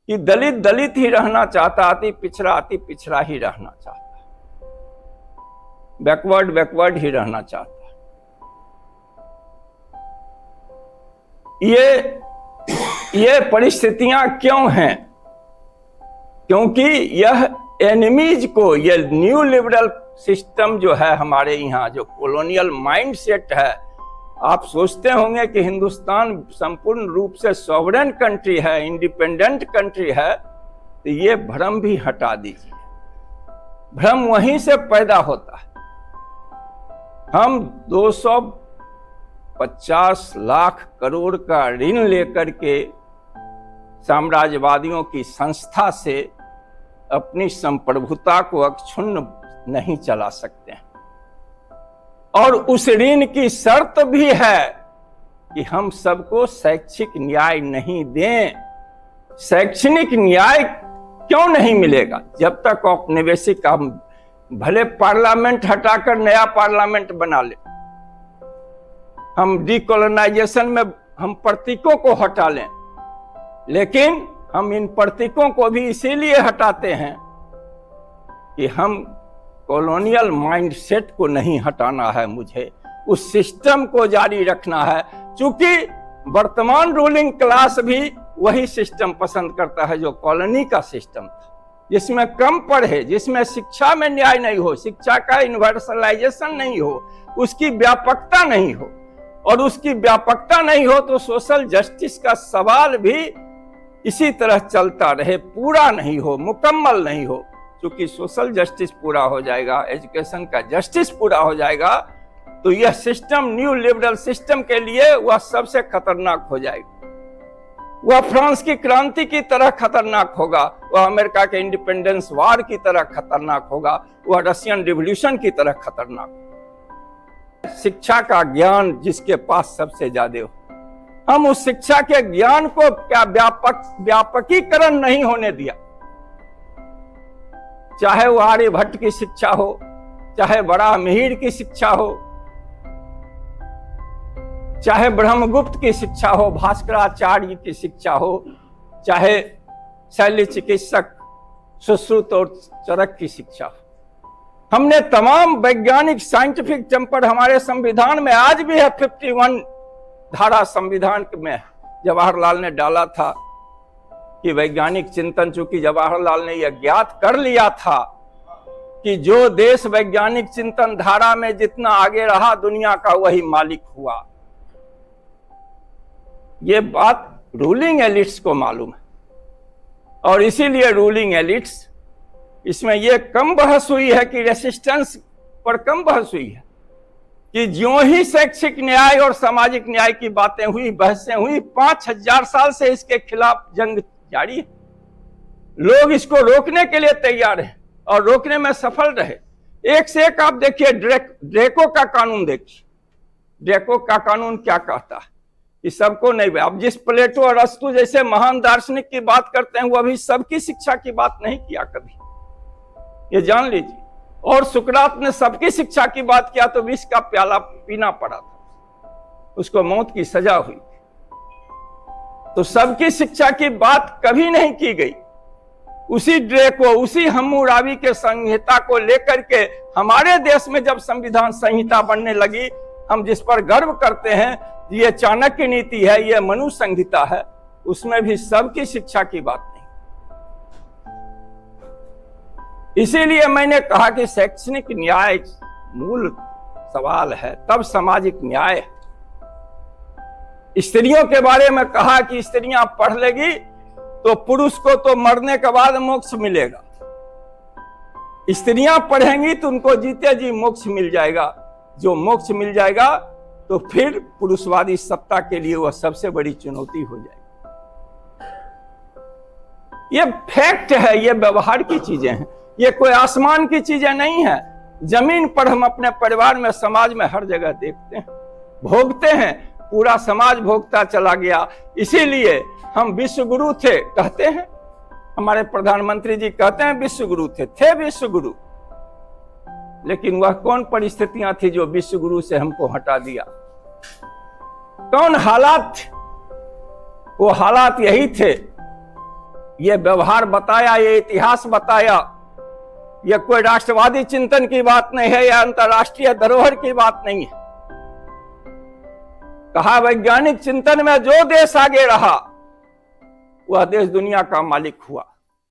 कि दलित दलित ही रहना चाहता, अति पिछड़ा ही रहना चाहता, बैकवर्ड ही रहना चाहता। ये परिस्थितियां क्यों हैं? क्योंकि यह एनिमीज को, ये न्यू लिबरल सिस्टम जो है हमारे यहाँ, जो कॉलोनियल माइंडसेट है, आप सोचते होंगे कि हिंदुस्तान संपूर्ण रूप से सॉवरेन कंट्री है, इंडिपेंडेंट कंट्री है, तो ये भ्रम भी हटा दीजिए। भ्रम वहीं से पैदा होता है। हम 250 लाख करोड़ का ऋण लेकर के साम्राज्यवादियों की संस्था से अपनी संप्रभुता को अक्षुण्ण नहीं चला सकते हैं। और उस ऋण की शर्त भी है कि हम सबको शैक्षिक न्याय नहीं दें। शैक्षणिक न्याय क्यों नहीं मिलेगा? जब तक औपनिवेशिक, हम भले पार्लियामेंट हटाकर नया पार्लियामेंट बना ले, हम डीकोलोनाइजेशन में हम प्रतीकों को हटा लें, लेकिन हम इन प्रतीकों को भी इसीलिए हटाते हैं कि हम कॉलोनियल माइंडसेट को नहीं हटाना है, मुझे उस सिस्टम को जारी रखना है। चूंकि वर्तमान रूलिंग क्लास भी वही सिस्टम पसंद करता है जो कॉलोनी का सिस्टम था, जिसमें कम पढ़े, जिसमें शिक्षा में न्याय नहीं हो, शिक्षा का यूनिवर्सलाइजेशन नहीं हो, उसकी व्यापकता नहीं हो, और उसकी व्यापकता नहीं हो तो सोशल जस्टिस का सवाल भी इसी तरह चलता रहे, पूरा नहीं हो, मुकम्मल नहीं हो। क्योंकि सोशल जस्टिस पूरा हो जाएगा, एजुकेशन का जस्टिस पूरा हो जाएगा, तो यह सिस्टम, न्यू लिबरल सिस्टम के लिए वह सबसे खतरनाक हो जाएगा। वह फ्रांस की क्रांति की तरह खतरनाक होगा, वह अमेरिका के इंडिपेंडेंस वार की तरह खतरनाक होगा, वह रशियन रिवॉल्यूशन की तरह खतरनाक होगा। शिक्षा का ज्ञान जिसके पास सबसे ज्यादा हो, हम उस शिक्षा के ज्ञान को क्या व्यापकीकरण नहीं होने दिया। चाहे वो आर्यभट्ट की शिक्षा हो, चाहे बड़ा मिहिर की शिक्षा हो, चाहे ब्रह्मगुप्त की शिक्षा हो, भास्कराचार्य की शिक्षा हो, चाहे शैल्य चिकित्सक सुश्रुत और चरक की शिक्षा हो, हमने तमाम वैज्ञानिक साइंटिफिक टेम्पर हमारे संविधान में आज भी है। 51 धारा संविधान में जवाहरलाल ने डाला था कि वैज्ञानिक चिंतन, चूंकि जवाहरलाल ने यह ज्ञात कर लिया था कि जो देश वैज्ञानिक चिंतन धारा में जितना आगे रहा, दुनिया का वही मालिक हुआ। ये बात रूलिंग एलिट्स को मालूम है, और इसीलिए रूलिंग एलिट्स, इसमें यह कम बहस हुई है कि रेसिस्टेंस पर कम बहस हुई है कि ज्यों ही शैक्षिक न्याय और सामाजिक न्याय की बातें हुई, बहसें हुई, 5000 साल से इसके खिलाफ जंग जारी है। लोग इसको रोकने के लिए तैयार हैं और रोकने में सफल रहे। एक से एक आप देखिए, ड्रेको का कानून देखिए। ड्रेको का कानून क्या कहता है कि सबको नहीं। अब जिस प्लेटो और अरस्तु जैसे महान दार्शनिक की बात करते हैं, वो अभी सबकी शिक्षा की बात नहीं किया कभी, ये जान लीजिए। और सुकरात ने सबकी शिक्षा की बात किया तो विष का प्याला पीना पड़ा था, उसको मौत की सजा हुई। तो सबकी शिक्षा की बात कभी नहीं की गई। उसी ड्रेको, उसी हम्मुराबी के संहिता को लेकर के हमारे देश में जब संविधान संहिता बनने लगी, हम जिस पर गर्व करते हैं, ये चाणक्य नीति है, ये मनु संहिता है, उसमें भी सबकी शिक्षा की बात नहीं। इसीलिए मैंने कहा कि शैक्षणिक न्याय मूल सवाल है, तब सामाजिक न्याय। स्त्रियों के बारे में कहा कि स्त्रियां पढ़ लेगी तो पुरुष को तो मरने के बाद मोक्ष मिलेगा, स्त्रियां पढ़ेंगी तो उनको जीते जी मोक्ष मिल जाएगा। जो मोक्ष मिल जाएगा तो फिर पुरुषवादी सत्ता के लिए वह सबसे बड़ी चुनौती हो जाएगी। यह फैक्ट है, यह व्यवहार की चीजें हैं, ये कोई आसमान की चीजें नहीं है। जमीन पर हम अपने परिवार में, समाज में हर जगह देखते हैं, भोगते हैं, पूरा समाज भोगता चला गया। इसीलिए हम विश्व गुरु थे कहते हैं, हमारे प्रधानमंत्री जी कहते हैं विश्व गुरु थे विश्व गुरु। लेकिन वह कौन परिस्थितियां थी जो विश्व गुरु से हमको हटा दिया? कौन हालात थे? वो हालात यही थे ये व्यवहार बताया, ये इतिहास बताया। ये कोई राष्ट्रवादी चिंतन की बात नहीं है, या अंतर्राष्ट्रीय धरोहर की बात नहीं है। कहा वैज्ञानिक चिंतन में जो देश आगे रहा वह देश दुनिया का मालिक हुआ।